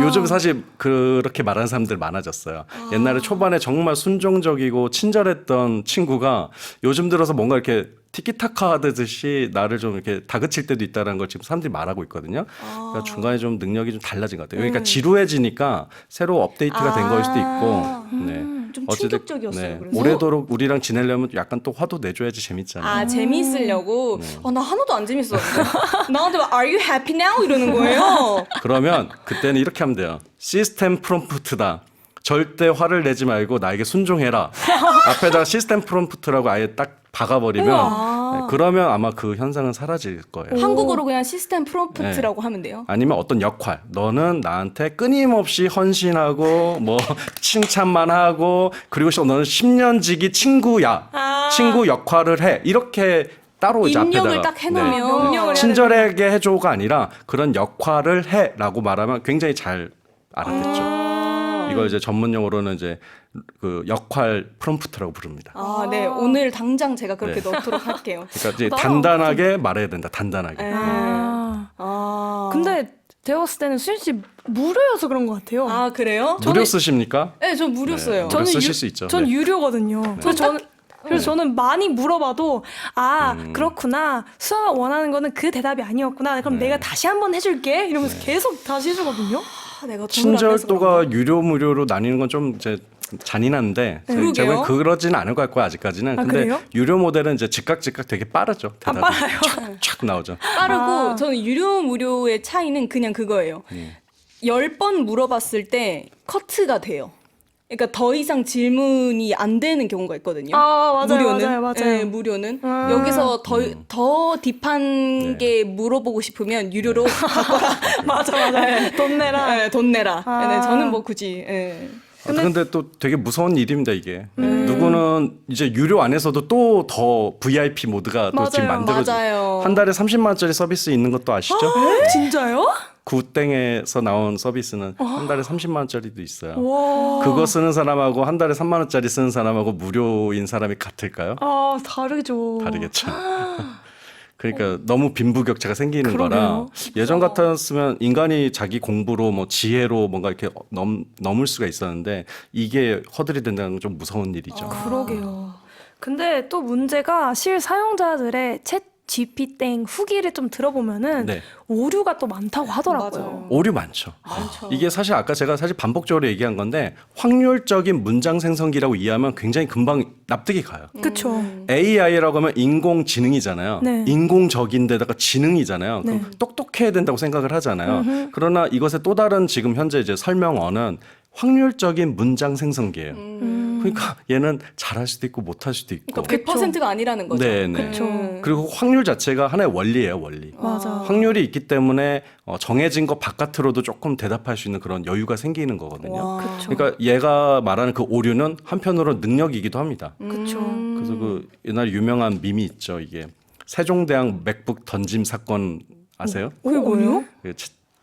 요즘 사실 그렇게 말하는 사람들 많아졌어요. 옛날에 초반에 정말 순종적이고 친절했던 친구가 요즘 들어서 뭔가 이렇게 티키타카 하듯이 나를 좀 이렇게 다그칠 때도 있다는 걸 지금 사람들이 말하고 있거든요. 그러니까 중간에 좀 능력이 좀 달라진 것 같아요. 그러니까 지루해지니까 새로 업데이트가 된 거일 수도 있고. 네. 좀 어쨌든, 충격적이었어요. 그래서. 오래도록 우리랑 지내려면 약간 또 화도 내줘야지 재밌잖아요. 아 재미있으려고. 네. 나 하나도 안 재밌었는데. 나한테 막, Are you happy now? 이러는 거예요. 그러면 그때는 이렇게 하면 돼요. 시스템 프롬프트다. 절대 화를 내지 말고 나에게 순종해라. 앞에다가 시스템 프롬프트라고 아예 딱 박아버리면 네, 그러면 아마 그 현상은 사라질 거예요. 한국어로 그냥 시스템 프롬프트라고 하면 돼요. 아니면 어떤 역할, 너는 나한테 끊임없이 헌신하고 뭐 칭찬만 하고 그리고 너는 10년지기 친구야. 친구 역할을 해. 이렇게 따로 이제 입력을 앞에다가 딱 해놓으면 명령을 해야 친절하게 해줘가 아니라 그런 역할을 해라고 말하면 굉장히 잘 알아듣죠. 이걸 이제 전문 용어로는 이제 그 역할 프롬프트라고 부릅니다. 네. 오늘 당장 제가 그렇게 네. 넣도록 할게요. 그러니까 이제 단단하게 말해야 된다. 단단하게. 네. 근데 배웠을 때는 수현 씨 무료여서 그런 것 같아요. 아 그래요? 무료 쓰십니까? 네, 전 무료 써요. 무료 쓰실 수 있죠. 전 네. 유료거든요. 그래서 저는 많이 물어봐도 그렇구나. 수아가 원하는 거는 그 대답이 아니었구나. 그럼 내가 다시 한번 해줄게. 이러면서 계속 다시 해주거든요. 내가 돈을 안 내서 친절도가 유료 무료로 나뉘는 건 좀 이제 잔인한데 그러게요. 제가 그러진 않을 것 같고요 아직까지는. 근데 그래요? 유료 모델은 이제 즉각 되게 빠르죠. 대답이 빨라요? 촥 나오죠. 빠르고 저는 유료 무료의 차이는 그냥 그거예요. 10번 물어봤을 때 커트가 돼요. 그러니까 더 이상 질문이 안 되는 경우가 있거든요. 맞아요, 무료는. 맞아요. 네, 무료는. 여기서 더 딥한 게 물어보고 싶으면 유료로 바꿔라. 맞아. 돈 내라. 네, 돈 내라. 네, 저는 뭐 굳이. 네. 근데 또 되게 무서운 일입니다 이게. 누구는 이제 유료 안에서도 또 더 VIP 모드가 또 지금 맞아요. 만들어져. 맞아요. 한 달에 30만 원짜리 서비스 있는 것도 아시죠? 진짜요? 구땡에서 나온 서비스는 한 달에 30만 원짜리도 있어요. 와. 그거 쓰는 사람하고 한 달에 3만 원짜리 쓰는 사람하고 무료인 사람이 같을까요? 다르죠. 다르겠죠. 그러니까 너무 빈부격차가 생기는 거라 그러게요. 예전 같았으면 인간이 자기 공부로 뭐 지혜로 뭔가 이렇게 넘을 수가 있었는데 이게 허들이 된다는 건 좀 무서운 일이죠. 그러게요. 근데 또 문제가 실사용자들의 챗 GP땡 후기를 좀 들어보면은 네. 오류가 또 많다고 하더라고요. 맞아요. 오류 많죠. 이게 사실 아까 제가 사실 반복적으로 얘기한 건데 확률적인 문장 생성기라고 이해하면 굉장히 금방 납득이 가요. 그쵸. AI라고 하면 인공지능이잖아요. 네. 인공적인데다가 지능이잖아요. 그럼 네. 똑똑해야 된다고 생각을 하잖아요. 그러나 이것의 또 다른 지금 현재 이제 설명어는 확률적인 문장 생성기예요. 그러니까 얘는 잘할 수도 있고 못할 수도 있고. 그러니까 100%가 아니라는 거죠. 네네. 그쵸. 그리고 확률 자체가 하나의 원리예요, 원리. 맞아. 확률이 있기 때문에 정해진 것 바깥으로도 조금 대답할 수 있는 그런 여유가 생기는 거거든요. 와. 그쵸. 그러니까 얘가 말하는 그 오류는 한편으로 능력이기도 합니다. 그쵸. 그래서 그 옛날 유명한 밈이 있죠. 이게 세종대왕 맥북 던짐 사건 아세요? 그게 뭐예요? 그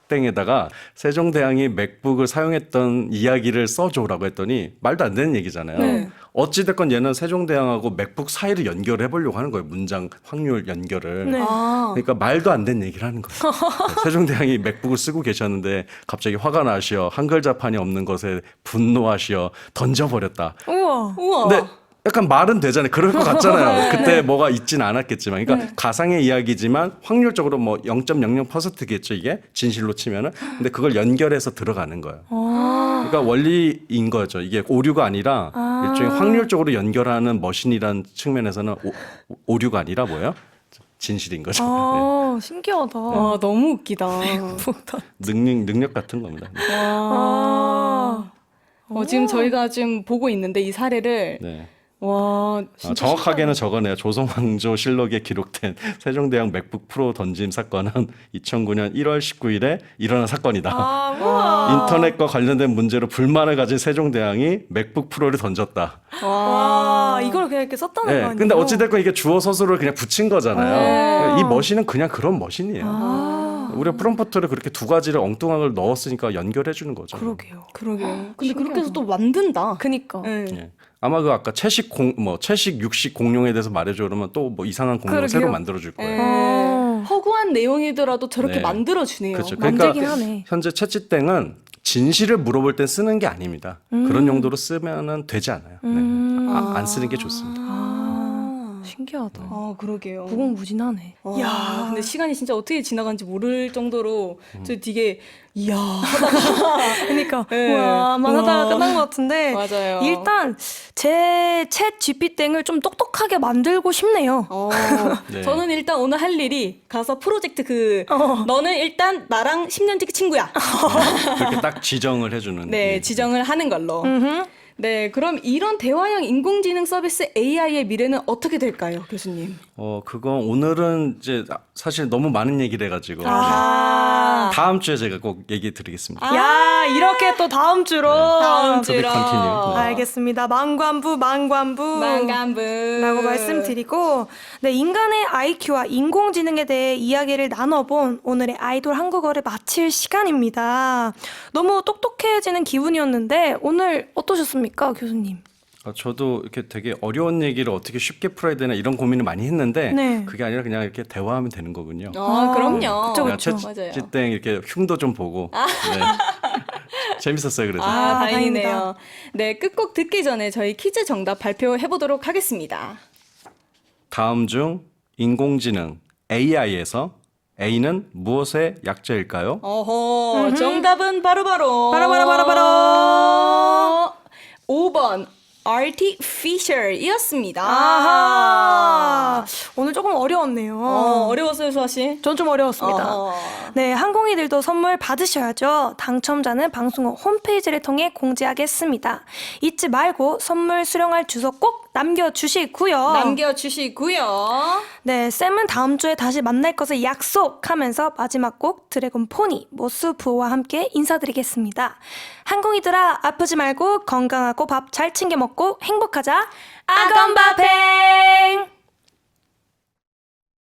땡에다가 세종대왕이 맥북을 사용했던 이야기를 써줘라고 했더니 말도 안 되는 얘기잖아요. 네. 어찌됐건 얘는 세종대왕하고 맥북 사이를 연결해 보려고 하는 거예요. 문장 확률 연결을. 네. 그러니까 말도 안 되는 얘기를 하는 거예요. 네, 세종대왕이 맥북을 쓰고 계셨는데 갑자기 화가 나시어 한글자판이 없는 것에 분노하시어 던져버렸다. 우와. 근데 약간 말은 되잖아요. 그럴 것 같잖아요. 그때 뭐가 있진 않았겠지만. 그러니까 가상의 이야기지만 확률적으로 뭐 0.00%겠죠, 이게. 진실로 치면은. 근데 그걸 연결해서 들어가는 거예요. 그러니까 원리인 거죠. 이게 오류가 아니라 일종의 확률적으로 연결하는 머신이라는 측면에서는 오류가 아니라 뭐예요? 진실인 거죠. 아, 신기하다. 와, 너무 웃기다. 능력 같은 겁니다. 아. 지금 저희가 지금 보고 있는데 이 사례를 네. 와, 진짜 정확하게는 저거네요. 조선왕조 실록에 기록된 세종대왕 맥북 프로 던짐 사건은 2009년 1월 19일에 일어난 사건이다. 아, 우와. 인터넷과 관련된 문제로 불만을 가진 세종대왕이 맥북 프로를 던졌다. 와, 이걸 그냥 이렇게 썼다는 거 네, 아니에요? 근데 어찌됐건 이게 주어 서술을 그냥 붙인 거잖아요. 이 머신은 그냥 그런 머신이에요. 우리가 프롬프트를 그렇게 두 가지를 엉뚱한 걸 넣었으니까 연결해 주는 거죠. 그러게요. 그러게요. 근데 그렇게 해서 또 만든다. 그니까. 네. 예. 아마 그 아까 채식 육식 공룡에 대해서 말해줘 그러면 또 뭐 이상한 공룡 그러게요. 새로 만들어 줄 거예요. 허구한 내용이더라도 저렇게 네. 만들어주네요. 그렇죠. 만들긴 하네. 현재 채찌땡은 진실을 물어볼 땐 쓰는 게 아닙니다. 그런 용도로 쓰면은 되지 않아요. 네. 안 쓰는 게 좋습니다. 신기하다. 아, 그러게요. 무궁무진하네. 야, 근데 시간이 진짜 어떻게 지나간지 모를 정도로 저 되게 이야. 그러니까 네. 우와만 하다가 우와. 끝난 것 같은데 맞아요. 일단 제 챗 GPT를 좀 똑똑하게 만들고 싶네요. 네. 저는 일단 오늘 할 일이 가서 프로젝트 너는 일단 나랑 10년지 친구야. 그렇게 딱 지정을 해주는. 네, 예. 지정을 하는 걸로. 네, 그럼 이런 대화형 인공지능 서비스 AI의 미래는 어떻게 될까요, 교수님? 그건 오늘은 이제 사실 너무 많은 얘기를 해가지고 네. 아, 다음 주에 제가 꼭 얘기 드리겠습니다. 야, 이렇게 또 다음 주로. 다음 To be 주로. continued. 네. 알겠습니다. 망관부. 만간부. 라고 말씀드리고 네, 인간의 IQ와 인공지능에 대해 이야기를 나눠본 오늘의 아이돌 한국어를 마칠 시간입니다. 너무 똑똑해지는 기분이었는데 오늘 어떠셨습니까, 교수님? 저도 이렇게 되게 어려운 얘기를 어떻게 쉽게 풀어야 되나 이런 고민을 많이 했는데 네. 그게 아니라 그냥 이렇게 대화하면 되는 거군요. 그럼요. 그쵸, 그냥 그쵸. 맞아요. 채찌땡 이렇게 흉도 좀 보고 네. 재밌었어요 그래서. 아, 다행이다. 다행이네요. 네, 끝곡 듣기 전에 저희 퀴즈 정답 발표해 보도록 하겠습니다. 다음 중 인공지능 AI에서 A는 무엇의 약자일까요? 어허, 정답은 바로바로. 바로. 5번, artificial이었습니다. 아하. 오늘 조금 어려웠네요. 어려웠어요, 수아씨? 전 좀 어려웠습니다. 어허. 네, 항공이들도 선물 받으셔야죠. 당첨자는 방송국 홈페이지를 통해 공지하겠습니다. 잊지 말고 선물 수령할 주소 꼭 남겨주시고요. 남겨주시고요. 네, 쌤은 다음 주에 다시 만날 것을 약속하면서 마지막 곡 드래곤 포니 모스부호와 함께 인사드리겠습니다. 항공이들아, 아프지 말고 건강하고 밥 잘 챙겨 먹고 행복하자. 아건바페!